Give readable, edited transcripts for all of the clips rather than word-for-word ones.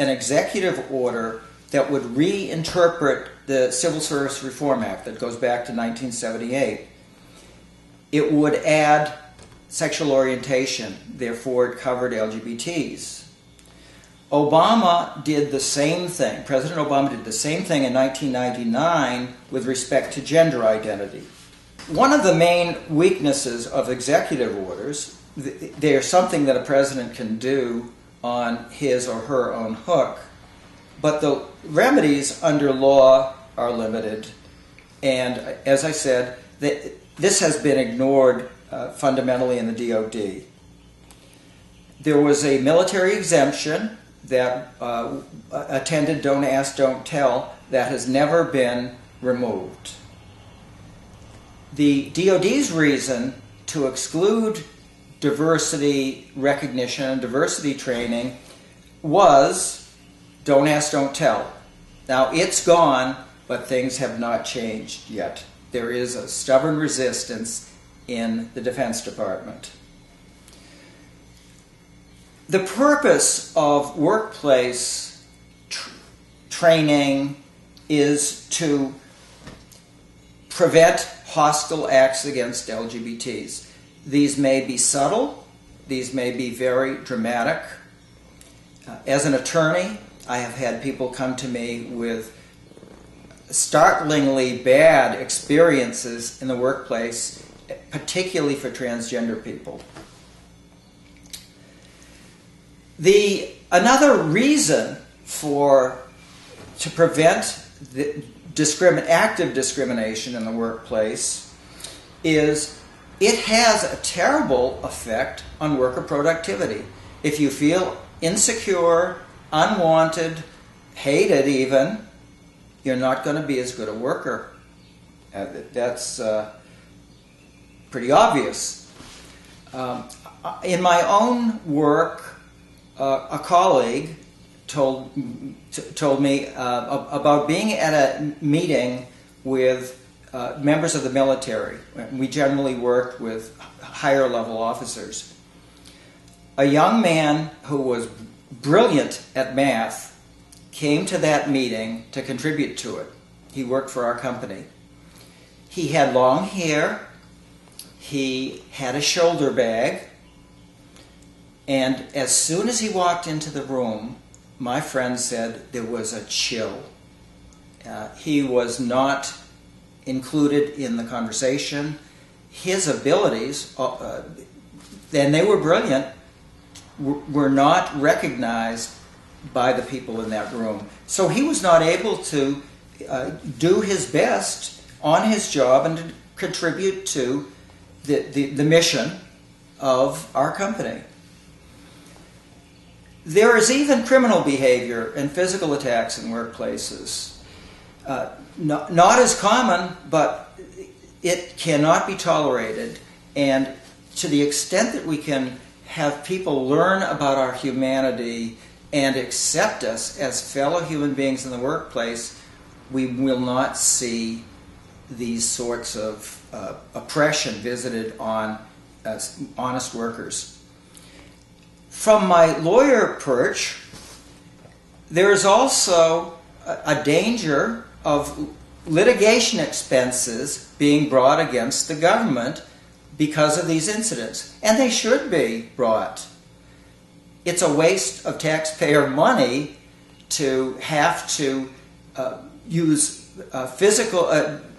an executive order that would reinterpret the Civil Service Reform Act that goes back to 1978. It would add sexual orientation, therefore it covered LGBTs. Obama did the same thing. President Obama did the same thing in 1999 with respect to gender identity. One of the main weaknesses of executive orders, they are something that a president can do on his or her own hook, but the remedies under law are limited, and as I said, this has been ignored fundamentally in the DoD. There was a military exemption that attended Don't Ask, Don't Tell that has never been removed. The DoD's reason to exclude diversity recognition and diversity training was Don't Ask, Don't Tell. Now it's gone, but things have not changed yet. There is a stubborn resistance in the Defense Department. The purpose of workplace training is to prevent hostile acts against LGBTs. These may be subtle, these may be very dramatic. As an attorney, I have had people come to me with startlingly bad experiences in the workplace, particularly for transgender people. Another reason to prevent the active discrimination in the workplace is it has a terrible effect on worker productivity. If you feel insecure, unwanted, hated even, you're not going to be as good a worker. That's pretty obvious. In my own work, a colleague told me about being at a meeting with members of the military. We generally work with higher level officers. A young man who was brilliant at math came to that meeting to contribute to it. He worked for our company. He had long hair, he had a shoulder bag, and as soon as he walked into the room, my friend said there was a chill. He was not included in the conversation. His abilities, and they were brilliant, were not recognized by the people in that room. So he was not able to do his best on his job and to contribute to the mission of our company. There is even criminal behavior and physical attacks in workplaces. Not as common, but it cannot be tolerated. And to the extent that we can have people learn about our humanity and accept us as fellow human beings in the workplace, we will not see these sorts of oppression visited on honest workers. From my lawyer perch, there is also a danger of litigation expenses being brought against the government because of these incidents, and they should be brought. It's a waste of taxpayer money to have to use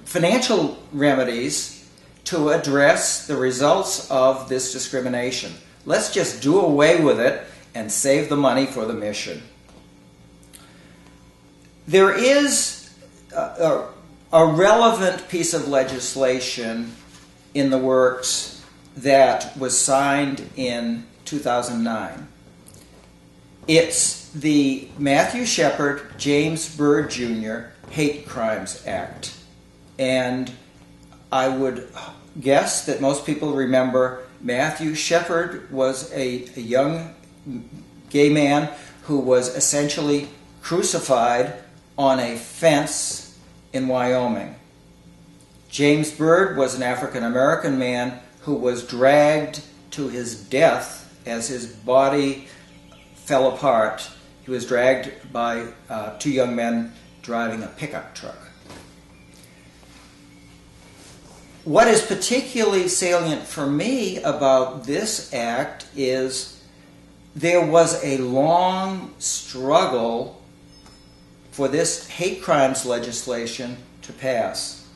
financial remedies to address the results of this discrimination. Let's just do away with it and save the money for the mission. There is a relevant piece of legislation in the works that was signed in 2009. It's the Matthew Shepard, James Byrd Jr. Hate Crimes Act. And I would guess that most people remember Matthew Shepard was a young gay man who was essentially crucified on a fence in Wyoming. James Byrd was an African-American man who was dragged to his death as his body fell apart He was dragged by two young men driving a pickup truck. What is particularly salient for me about this act is there was a long struggle for this hate crimes legislation to pass.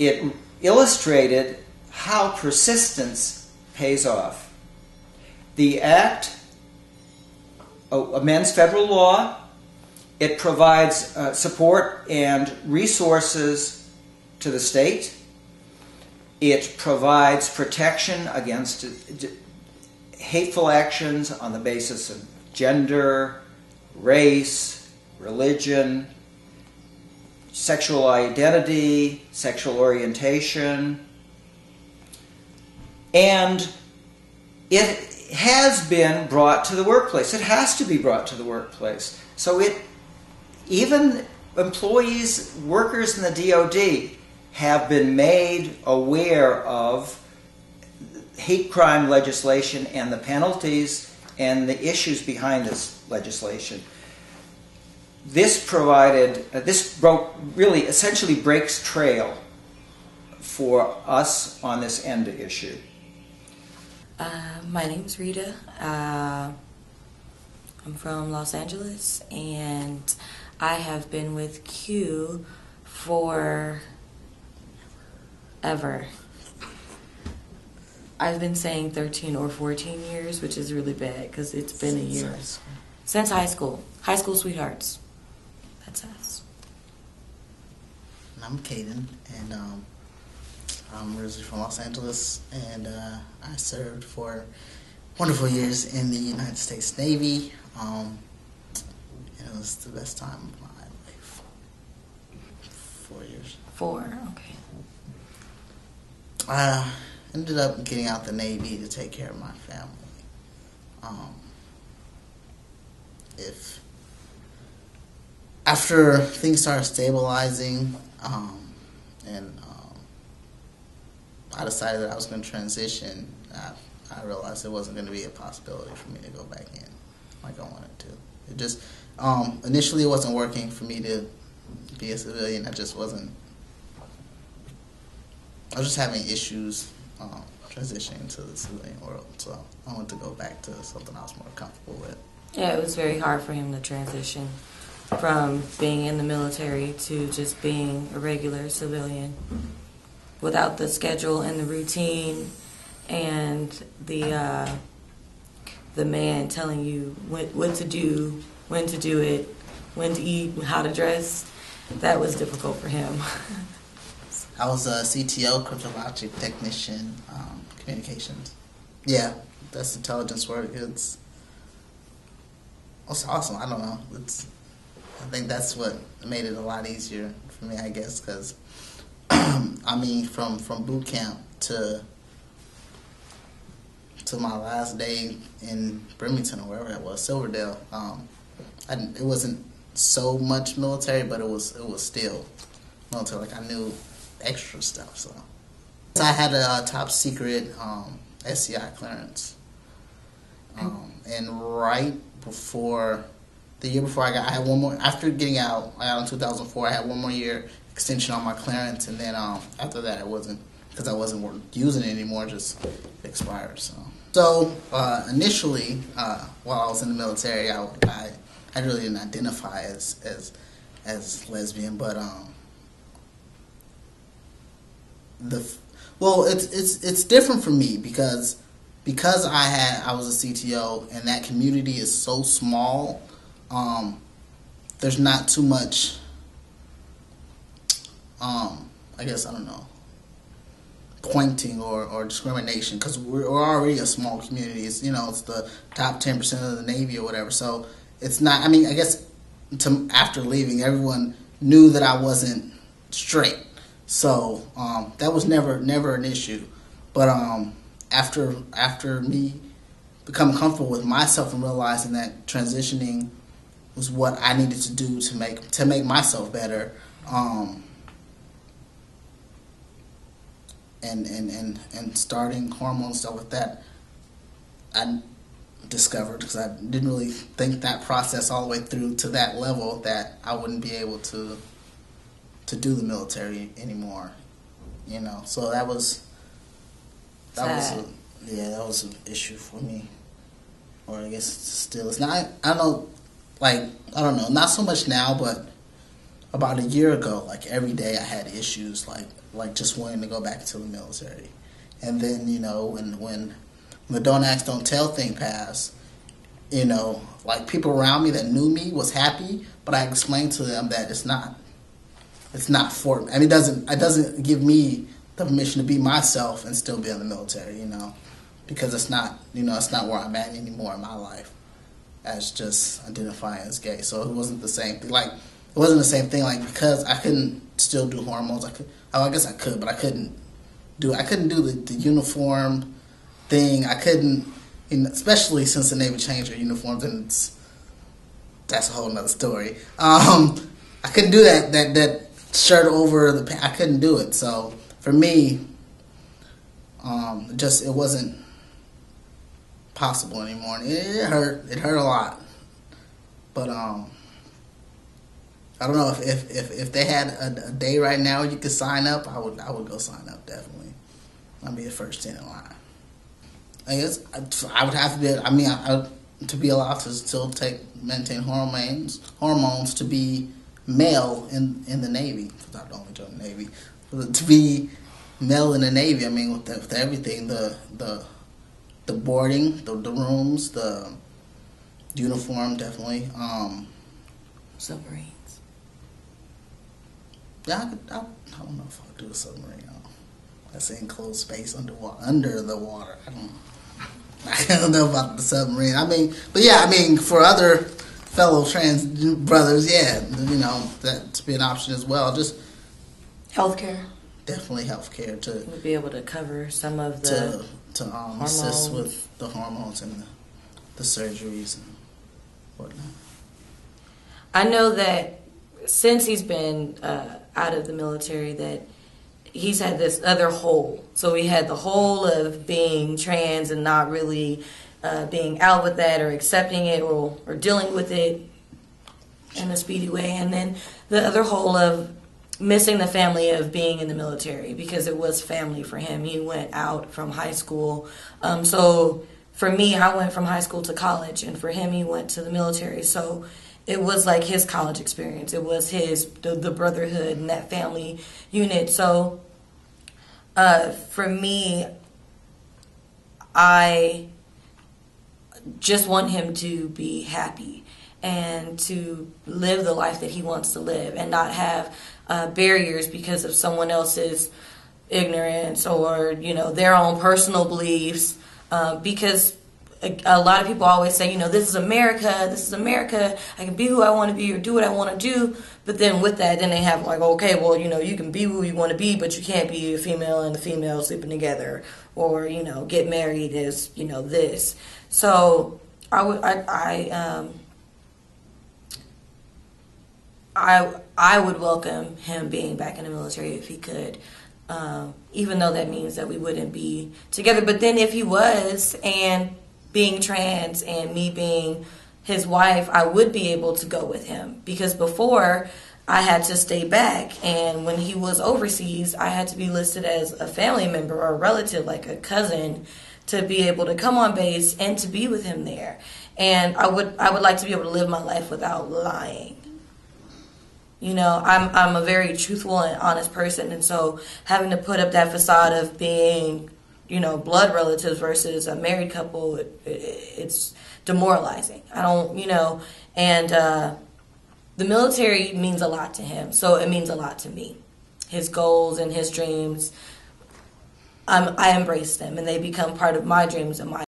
It illustrated how persistence pays off. The act amends federal law. It provides support and resources to the state. It provides protection against hateful actions on the basis of gender, race, religion, sexual identity, sexual orientation. And it has been brought to the workplace. It has to be brought to the workplace. So even employees, workers in the DOD have been made aware of hate crime legislation and the penalties and the issues behind this legislation. This really essentially breaks trail for us on this ENDA issue. My name's Rita. I'm from Los Angeles, and I have been with Q for ever. I've been saying 13 or 14 years, which is really bad because it's been a year. Since high school. High school sweethearts. That's us. I'm Caden, and I'm originally from Los Angeles, and I served for wonderful years in the United States Navy. And it was the best time of my life. 4 years. 4, okay. I ended up getting out the Navy to take care of my family. After things started stabilizing, and I decided that I was going to transition, I realized it wasn't going to be a possibility for me to go back in like I wanted to. It just, initially it wasn't working for me to be a civilian. I was just having issues transitioning to the civilian world, so I wanted to go back to something I was more comfortable with. Yeah, it was very hard for him to transition from being in the military to just being a regular civilian without the schedule and the routine and the man telling you what to do, when to do it, when to eat, how to dress. That was difficult for him. I was a CTO, cryptologic technician, communications. Yeah, that's intelligence work. It's awesome. I don't know. I think that's what made it a lot easier for me, I guess, because I mean, from boot camp to my last day in Bremerton or wherever it was, Silverdale, it wasn't so much military, but it was still military. Like, I knew extra stuff. So I had a top secret SCI clearance, and right before the year before I had one more. After getting out, I got in 2004. I had one more year extension on my clearance, and then after that, it wasn't, because I wasn't using it anymore. Just expired. So initially, while I was in the military, I really didn't identify as lesbian, but it's different for me because I was a CTO, and that community is so small. There's not too much, I guess, I don't know, pointing or discrimination, because we're already a small community. It's the top 10% of the Navy or whatever. So it's not, I mean, I guess after leaving, everyone knew that I wasn't straight. So that was never an issue. But after me becoming comfortable with myself and realizing that transitioning was what I needed to do to make myself better, and starting hormones and stuff like that, discovered, because I didn't really think that process all the way through to that level that I wouldn't be able to do the military anymore. You know, so that was an issue for me. Or I guess still it's not. I don't know, not so much now, but about a year ago, like every day I had issues like just wanting to go back to the military. And then, you know, when the don't ask, don't tell thing passed, you know, like people around me that knew me was happy, but I explained to them that it's not for me. I mean, it doesn't give me the permission to be myself and still be in the military, you know, because it's not where I'm at anymore in my life as just identifying as gay. So it wasn't the same thing. Like, it wasn't the same thing, like, because I couldn't still do hormones. I guess I could, but I couldn't do the uniform thing. I couldn't, especially since the Navy changed their uniforms, and that's a whole nother story. I couldn't do that shirt over the pants. I couldn't do it. So for me, it wasn't possible anymore. It hurt. It hurt a lot. But I don't know if they had a day right now you could sign up, I would go sign up, definitely. I'd be the first in line. I guess I would have to be. I mean, to be allowed to still maintain hormones to be male in the Navy. Because I don't join the Navy. To be male in the Navy, I mean, with everything, the boarding, the rooms, the uniform, definitely. Submarines. Yeah, I don't know if I could do a submarine. That's an enclosed space under the water. I don't know about the submarine. I mean, but yeah, I mean, for other fellow trans brothers, yeah, you know, that to be an option as well. Just healthcare. Definitely healthcare to we'll be able to cover some of the to assist with the hormones and the surgeries and whatnot. I know that since he's been out of the military, that he's had this other hole. So he had the hole of being trans and not really being out with that or accepting it or dealing with it in a speedy way. And then the other hole of missing the family of being in the military, because it was family for him. He went out from high school. So for me, I went from high school to college, and for him, he went to the military. So it was like his college experience. It was the brotherhood and that family unit. So for me, I just want him to be happy and to live the life that he wants to live and not have barriers because of someone else's ignorance or, you know, their own personal beliefs. Because a lot of people always say, you know, this is America, I can be who I want to be or do what I want to do. But then with that, then they have like, okay, well, you know, you can be who you want to be, but you can't be a female and a female sleeping together or, you know, get married as, you know, this. So I would welcome him being back in the military if he could, even though that means that we wouldn't be together. But then if he was, and being trans and me being his wife, I would be able to go with him, because before I had to stay back, and when he was overseas, I had to be listed as a family member or a relative, like a cousin, to be able to come on base and to be with him there. And I would like to be able to live my life without lying. You know, I'm a very truthful and honest person, and so having to put up that facade of being, you know, blood relatives versus a married couple, it's demoralizing. I don't, you know, and the military means a lot to him, so it means a lot to me. His goals and his dreams, I embrace them, and they become part of my dreams and my